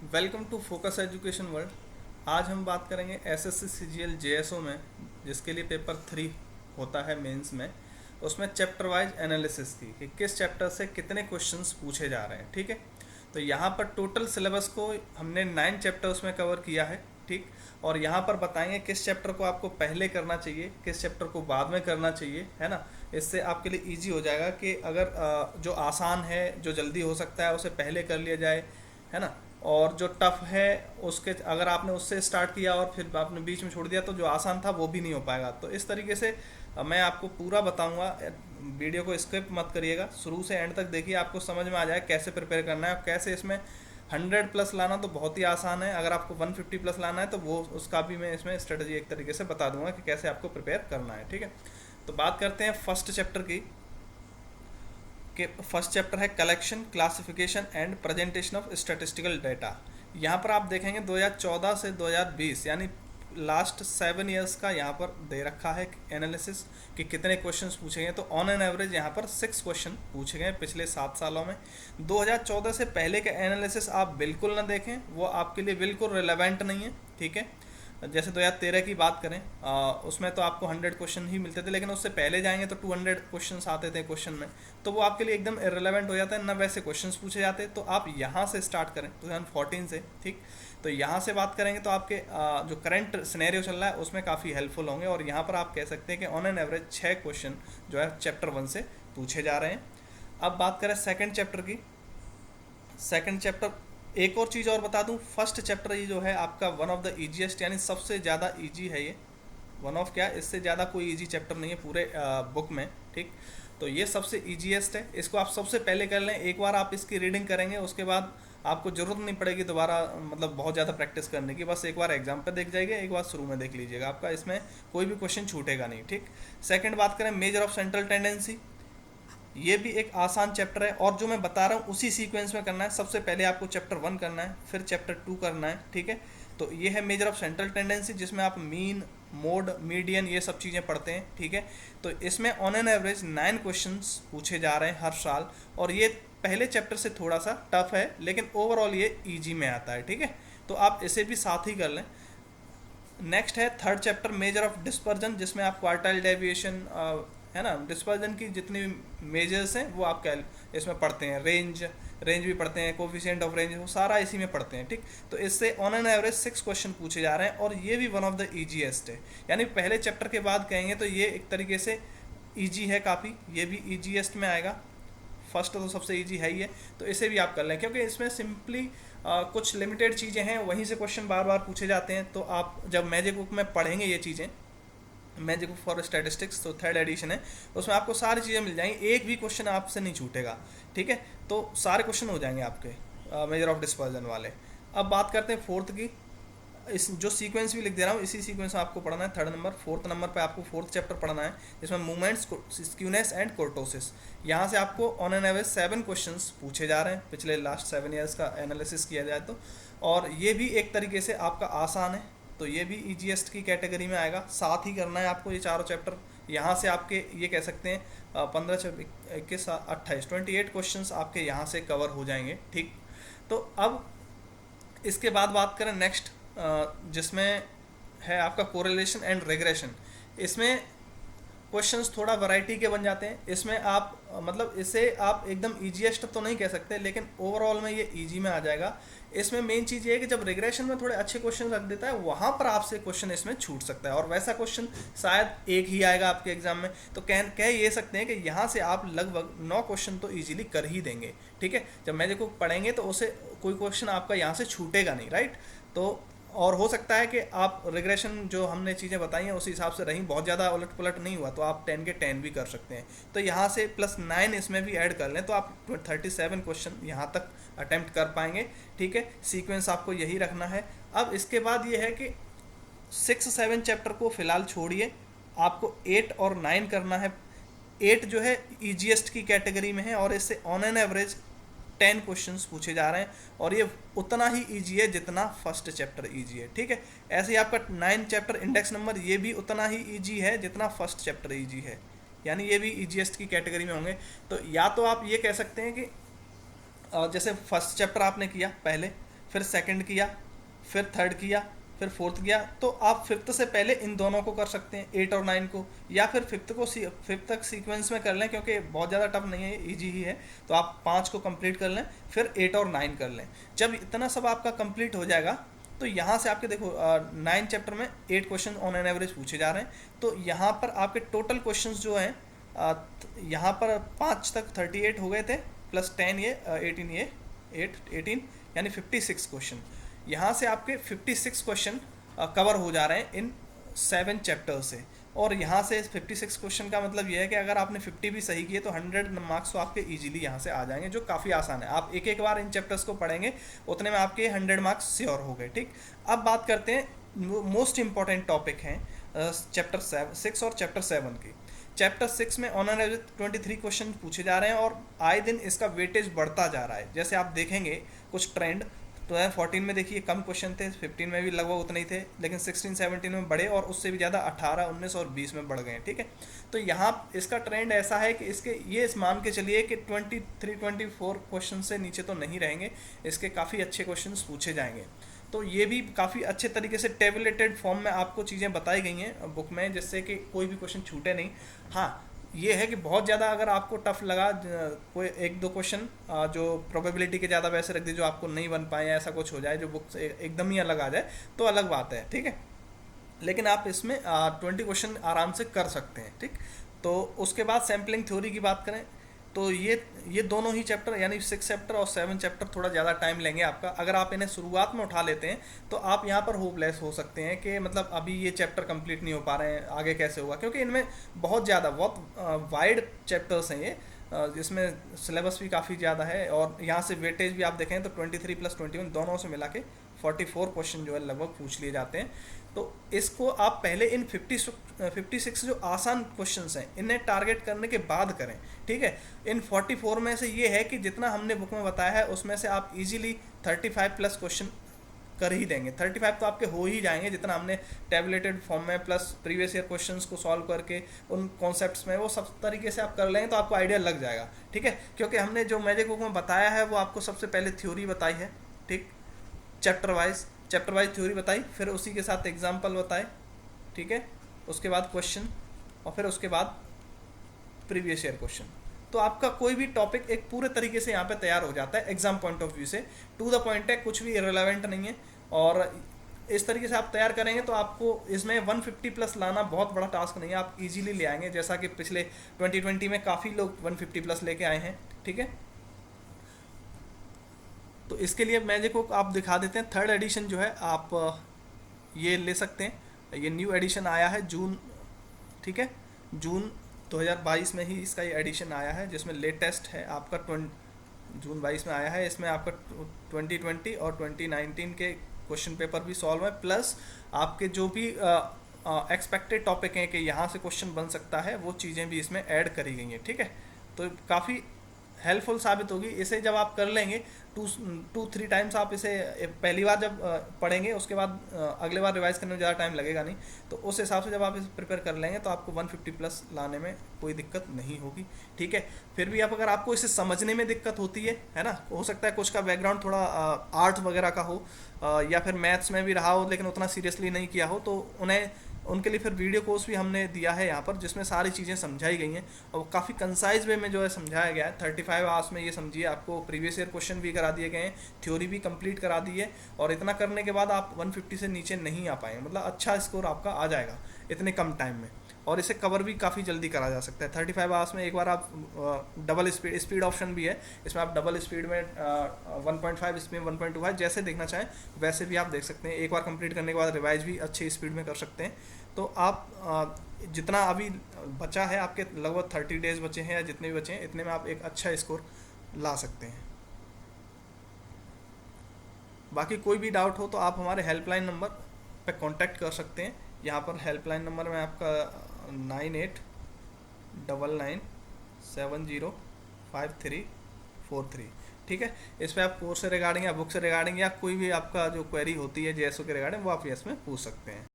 Welcome to Focus Education World. आज हम बात करेंगे एसएससी सीजीएल जेएसओ में, जिसके लिए पेपर 3 होता है मेंस में। उसमें चैप्टर वाइज एनालिसिस की कि किस चैप्टर से कितने क्वेश्चंस पूछे जा रहे हैं। ठीक है, तो यहाँ पर टोटल सिलेबस को हमने 9 चैप्टर्स में कवर किया है। ठीक, और यहाँ पर बताएंगे किस चैप्टर को आपको पहले करना चाहिए, किस चैप्टर को बाद में करना चाहिए, है ना। इससे आपके लिए इजी हो जाएगा कि अगर जो आसान है, जो जल्दी हो सकता है, उसे पहले कर लिया जाए, है ना। और जो टफ है उसके अगर आपने उससे स्टार्ट किया और फिर आपने बीच में छोड़ दिया तो जो आसान था वो भी नहीं हो पाएगा। तो इस तरीके से मैं आपको पूरा बताऊंगा। वीडियो को स्किप मत करिएगा, शुरू से एंड तक देखिए, आपको समझ में आ जाए कैसे प्रिपेयर करना है और कैसे इसमें 100 प्लस लाना तो बहुत ही आसान है। अगर आपको 150 प्लस लाना है तो वो उसका भी मैं इसमें स्ट्रेटजी एक तरीके से बता दूंगा कि कैसे आपको प्रिपेयर करना है। ठीक है, तो बात करते हैं फर्स्ट चैप्टर की। कि फर्स्ट चैप्टर है collection, classification and presentation of statistical data. यहाँ पर आप देखेंगे 2014 से 2020 यानी लास्ट 7 ईयर्स का यहाँ पर दे रखा है एनालिसिस कि कितने क्वेश्चंस पूछे गए। तो ऑन एन एवरेज यहाँ पर 6 क्वेश्चन पूछे गए पिछले 7 सालों में। 2014 से पहले का एनालिसिस आप बिल्कुल ना देखें, वो आपके लिए बिल्कुल रिलेवेंट नहीं है। ठीक है, जैसे 2013 की बात करें, उसमें तो आपको 100 क्वेश्चन ही मिलते थे, लेकिन उससे पहले जाएंगे तो 200 क्वेश्चंस आते थे क्वेश्चन में। तो वो आपके लिए एकदम इरेलेवेंट हो जाता है, ना वैसे क्वेश्चंस पूछे जाते। तो आप यहाँ से स्टार्ट करें 2014 से। ठीक, तो यहाँ से बात करेंगे तो आपके जो करंट सिनेरियो चल रहा है उसमें काफ़ी हेल्पफुल होंगे। और यहाँ पर आप कह सकते हैं कि ऑन एन एवरेज 6 क्वेश्चन जो है चैप्टर 1 से पूछे जा रहे हैं। अब बात करें सेकेंड चैप्टर की। सेकंड चैप्टर, एक और चीज़ और बता दूं, फर्स्ट चैप्टर ये जो है आपका वन ऑफ द इजीएस्ट, यानी सबसे ज़्यादा इजी है ये। वन ऑफ क्या, इससे ज़्यादा कोई इजी चैप्टर नहीं है पूरे बुक में। ठीक, तो ये सबसे इजीएस्ट है, इसको आप सबसे पहले कर लें। एक बार आप इसकी रीडिंग करेंगे उसके बाद आपको ज़रूरत नहीं पड़ेगी दोबारा, मतलब बहुत ज़्यादा प्रैक्टिस करने की। बस एक बार एग्जाम पे देख जाइए, एक बार शुरू में देख लीजिएगा, आपका इसमें कोई भी क्वेश्चन छूटेगा नहीं। ठीक, सेकंड बात करें मेजर ऑफ सेंट्रल टेंडेंसी। ये भी एक आसान चैप्टर है और जो मैं बता रहा हूँ उसी सीक्वेंस में करना है। सबसे पहले आपको चैप्टर 1 करना है, फिर चैप्टर 2 करना है। ठीक है, तो ये है मेजर ऑफ सेंट्रल टेंडेंसी, जिसमें आप मीन, मोड, मीडियन ये सब चीज़ें पढ़ते हैं। ठीक है, तो इसमें ऑन एन एवरेज 9 क्वेश्चंस पूछे जा रहे हैं हर साल, और ये पहले चैप्टर से थोड़ा सा टफ है, लेकिन ओवरऑल ये ईजी में आता है। ठीक है, तो आप इसे भी साथ ही कर लें। नेक्स्ट है third chapter measure of dispersion, जिसमें आप क्वार्टाइल डेविएशन, है ना, डिस्पर्जन की जितनी मेजर्स हैं वो आप इसमें पढ़ते हैं। रेंज रेंज भी पढ़ते हैं, कोफिशिएंट ऑफ रेंज, वो सारा इसी में पढ़ते हैं। ठीक, तो इससे ऑन एन एवरेज 6 क्वेश्चन पूछे जा रहे हैं और ये भी वन ऑफ द ईजीएस्ट है। यानी पहले चैप्टर के बाद कहेंगे तो ये एक तरीके से ईजी है काफ़ी, ये भी ईजीएस्ट में आएगा। फर्स्ट तो सबसे इजी है ही है, तो इसे भी आप कर लें, क्योंकि इसमें सिंपली कुछ लिमिटेड चीज़ें हैं, वहीं से क्वेश्चन बार बार पूछे जाते हैं। तो आप जब मैजिक बुक में पढ़ेंगे ये चीज़ें, मैजिक बुक फॉर स्टैटिस्टिक्स तो थर्ड एडिशन है, उसमें आपको सारी चीज़ें मिल जाएंगी, एक भी क्वेश्चन आपसे नहीं छूटेगा। ठीक है, तो सारे क्वेश्चन हो जाएंगे आपके मेजर ऑफ डिस्पर्जन वाले। अब बात करते हैं फोर्थ की। इस जो सीक्वेंस भी लिख दे रहा हूँ इसी सीक्वेंस में आपको पढ़ना है। थर्ड नंबर, फोर्थ नंबर पे आपको फोर्थ चैप्टर पढ़ना है, जिसमें मूवमेंट्स, स्क्यूनेस एंड कोर्टोसिस। यहाँ से आपको ऑन एन एवरेज 7 क्वेश्चंस पूछे जा रहे हैं पिछले लास्ट 7 ईयर्स का एनालिसिस किया जाए तो। और ये भी एक तरीके से आपका आसान है, तो ये भी ईजीएस्ट की कैटेगरी में आएगा। साथ ही करना है आपको ये चारों चैप्टर। यहाँ से आपके ये कह सकते हैं 15, 21, 28, 28 क्वेश्चन आपके यहाँ से कवर हो जाएंगे। ठीक, तो अब इसके बाद बात करें नेक्स्ट, जिसमें है आपका कोरिलेशन एंड रिग्रेशन। इसमें क्वेश्चंस थोड़ा वैरायटी के बन जाते हैं। इसमें आप मतलब इसे आप एकदम ईजीएस्ट तो नहीं कह सकते, लेकिन ओवरऑल में ये ईजी में आ जाएगा। इसमें मेन चीज़ ये है कि जब रिग्रेशन में थोड़े अच्छे क्वेश्चन रख देता है, वहाँ पर आपसे क्वेश्चन इसमें छूट सकता है, और वैसा क्वेश्चन शायद एक ही आएगा आपके एग्जाम में। तो कह ये सकते हैं कि यहाँ से आप लगभग 9 क्वेश्चन तो ईजिली कर ही देंगे। ठीक है, जब मैजिक को पढ़ेंगे तो उसे कोई क्वेश्चन आपका यहाँ से छूटेगा नहीं, राइट। तो और हो सकता है कि आप रिग्रेशन जो हमने चीज़ें बताई हैं उसी हिसाब से रहीं, बहुत ज़्यादा उलट पुलट नहीं हुआ तो आप 10 के 10 भी कर सकते हैं। तो यहाँ से +9 इसमें भी ऐड कर लें तो आप 37 क्वेश्चन यहाँ तक अटेम्प्ट कर पाएंगे। ठीक है, सीक्वेंस आपको यही रखना है। अब इसके बाद ये है कि 6-7 चैप्टर को फिलहाल छोड़िए, आपको 8 और 9 करना है। 8 जो है ईजीएस्ट की कैटेगरी में है और इससे ऑन एन एवरेज 10 क्वेश्चंस पूछे जा रहे हैं, और ये उतना ही ईजी है जितना फर्स्ट चैप्टर ईजी है। ठीक है, ऐसे ही आपका 9 चैप्टर इंडेक्स नंबर, ये भी उतना ही ईजी है जितना फर्स्ट चैप्टर ईजी है, यानी ये भी ईजीएस्ट की कैटेगरी में होंगे। तो या तो आप ये कह सकते हैं कि जैसे फर्स्ट चैप्टर आपने किया पहले, फिर सेकंड किया, फिर थर्ड किया, फिर फोर्थ किया, तो आप फिफ्थ से पहले इन दोनों को कर सकते हैं, 8 और 9 को, या फिर फिफ्थ तक सीक्वेंस में कर लें, क्योंकि बहुत ज़्यादा टफ नहीं है, इजी ही है। तो आप 5 को कंप्लीट कर लें, फिर 8 और 9 कर लें। जब इतना सब आपका कंप्लीट हो जाएगा, तो यहाँ से आपके देखो 9 चैप्टर में 8 क्वेश्चन ऑन एन एवरेज पूछे जा रहे हैं। तो यहाँ पर आपके टोटल क्वेश्चंस जो हैं, यहाँ पर 5 तक 38 हो गए थे, प्लस 10 ये 18, ये 18, यानी 56 क्वेश्चन। यहाँ से आपके 56 क्वेश्चन कवर हो जा रहे हैं इन 7 चैप्टर से। और यहाँ से 56 क्वेश्चन का मतलब ये है कि अगर आपने 50 भी सही किए तो 100 मार्क्स तो आपके इजीली यहाँ से आ जाएंगे, जो काफ़ी आसान है। आप एक एक बार इन चैप्टर्स को पढ़ेंगे, उतने में आपके 100 मार्क्स श्योर हो गए। ठीक, अब बात करते हैं मोस्ट इंपॉर्टेंट टॉपिक हैं चैप्टर 6 और चैप्टर 7 की। चैप्टर 6 में ऑन एन एवरेज 23 क्वेश्चन पूछे जा रहे हैं, और आए दिन इसका वेटेज बढ़ता जा रहा है। जैसे आप देखेंगे कुछ ट्रेंड, 2014 में देखिए कम क्वेश्चन थे, 15 में भी लगभग उतने ही थे, लेकिन 16, 17 में बढ़े, और उससे भी ज़्यादा 18, 19 और 20 में बढ़ गए। ठीक है, तो यहाँ इसका ट्रेंड ऐसा है कि इसके ये इस मान के चलिए कि 23, 24 क्वेश्चन से नीचे तो नहीं रहेंगे, इसके काफ़ी अच्छे क्वेश्चन पूछे जाएंगे। तो ये भी काफ़ी अच्छे तरीके से टेबलेटेड फॉर्म में आपको चीज़ें बताई गई हैं बुक में, जिससे कि कोई भी क्वेश्चन छूटे नहीं। हाँ, ये है कि बहुत ज़्यादा अगर आपको टफ लगा, कोई एक दो क्वेश्चन जो प्रोबेबिलिटी के ज़्यादा वैसे रख दी, जो आपको नहीं बन पाए, ऐसा कुछ हो जाए जो बुक से एकदम ही अलग आ जाए, तो अलग बात है। ठीक है, लेकिन आप इसमें 20 क्वेश्चन आराम से कर सकते हैं। ठीक, तो उसके बाद सैम्पलिंग थ्योरी की बात करें, तो ये दोनों ही चैप्टर, यानी 6 चैप्टर और 7 चैप्टर थोड़ा ज़्यादा टाइम लेंगे आपका। अगर आप इन्हें शुरुआत में उठा लेते हैं तो आप यहाँ पर होपलेस हो सकते हैं कि मतलब अभी ये चैप्टर कंप्लीट नहीं हो पा रहे हैं, आगे कैसे होगा, क्योंकि इनमें बहुत वाइड चैप्टर्स हैं ये, जिसमें सिलेबस भी काफ़ी ज़्यादा है। और यहाँ से वेटेज भी आप देखें तो 23 + 21 दोनों से मिला के 44 क्वेश्चन जो है लगभग पूछ लिए जाते हैं। तो इसको आप पहले इन 56 जो आसान क्वेश्चंस हैं इन्हें टारगेट करने के बाद करें। ठीक है, इन 44 में से ये है कि जितना हमने बुक में बताया है उसमें से आप इजीली 35+ क्वेश्चन कर ही देंगे। 35 तो आपके हो ही जाएंगे, जितना हमने टैबलेटेड फॉर्म में प्लस प्रीवियस ईयर क्वेश्चंस को सॉल्व करके उन कॉन्सेप्ट्स में वो सब तरीके से आप कर लेंगे तो आपको आइडिया लग जाएगा। ठीक है, क्योंकि हमने जो मैजिक बुक में बताया है वो आपको सबसे पहले थ्योरी बताई है। ठीक, चैप्टर वाइज थ्योरी बताई, फिर उसी के साथ एग्जाम्पल बताए। ठीक है, उसके बाद क्वेश्चन, और फिर उसके बाद प्रीवियस ईयर क्वेश्चन। तो आपका कोई भी टॉपिक एक पूरे तरीके से यहाँ पे तैयार हो जाता है एग्जाम पॉइंट ऑफ व्यू से, टू द पॉइंट है, कुछ भी इरेलेवेंट नहीं है। और इस तरीके से आप तैयार करेंगे तो आपको इसमें 150+ लाना बहुत बड़ा टास्क नहीं है, आप इजीली ले आएंगे, जैसा कि पिछले 2020 में काफ़ी लोग 150+ लेके आए हैं। ठीक है, तो इसके लिए मैजिक बुक आप दिखा देते हैं। 3rd एडिशन जो है आप ये ले सकते हैं, ये न्यू एडिशन आया है जून, ठीक है, जून 2022 में ही इसका ये एडिशन आया है, जिसमें लेटेस्ट है आपका जून 22 में आया है। इसमें आपका 2020 और 2019 के क्वेश्चन पेपर भी सॉल्व है, प्लस आपके जो भी एक्सपेक्टेड टॉपिक हैं कि यहाँ से क्वेश्चन बन सकता है, वो चीज़ें भी इसमें ऐड करी गई हैं। ठीक है, तो काफ़ी हेल्पफुल साबित होगी। इसे जब आप कर लेंगे 2-3 टाइम्स, आप इसे पहली बार जब पढ़ेंगे, उसके बाद अगले बार रिवाइज करने में ज़्यादा टाइम लगेगा नहीं, तो उस हिसाब से जब आप इसे प्रिपेयर कर लेंगे तो आपको 150+ लाने में कोई दिक्कत नहीं होगी। ठीक है, फिर भी आप अगर आपको इसे समझने में दिक्कत होती है ना, हो सकता है कुछ का बैकग्राउंड थोड़ा आर्ट वगैरह का हो, या फिर मैथ्स में भी रहा हो लेकिन उतना सीरियसली नहीं किया हो, तो उनके लिए फिर वीडियो कोर्स भी हमने दिया है यहाँ पर, जिसमें सारी चीज़ें समझाई गई हैं और काफ़ी कंसाइज वे में जो है समझाया गया है। 35 आवर्स में ये समझिए, आपको प्रीवियस ईयर क्वेश्चन भी करा दिए गए हैं, थ्योरी भी कंप्लीट करा दी है, और इतना करने के बाद आप 150 से नीचे नहीं आ पाएंगे, मतलब अच्छा स्कोर आपका आ जाएगा इतने कम टाइम में, और इसे कवर भी काफ़ी जल्दी करा जा सकता है। 35 आवर्स में एक बार आप डबल स्पीड ऑप्शन भी है, इसमें आप डबल स्पीड में 1.5, इसमें 1.25 जैसे देखना चाहें वैसे भी आप देख सकते हैं। एक बार कंप्लीट करने के बाद रिवाइज भी अच्छी स्पीड में कर सकते हैं। तो आप जितना अभी बचा है, आपके लगभग 30 डेज बचे हैं या जितने भी बचे हैं, इतने में आप एक अच्छा स्कोर ला सकते हैं। बाकी कोई भी डाउट हो तो आप हमारे हेल्पलाइन नंबर पे कांटेक्ट कर सकते हैं। यहाँ पर हेल्पलाइन नंबर में आपका 9899705343। ठीक है, इस पर आप कोर्स से रिगार्डिंग या बुक से रिगार्डिंग या कोई भी आपका जो क्वेरी होती है जेएसओ के रिगार्डिंग, वो आप इसमें पूछ सकते हैं।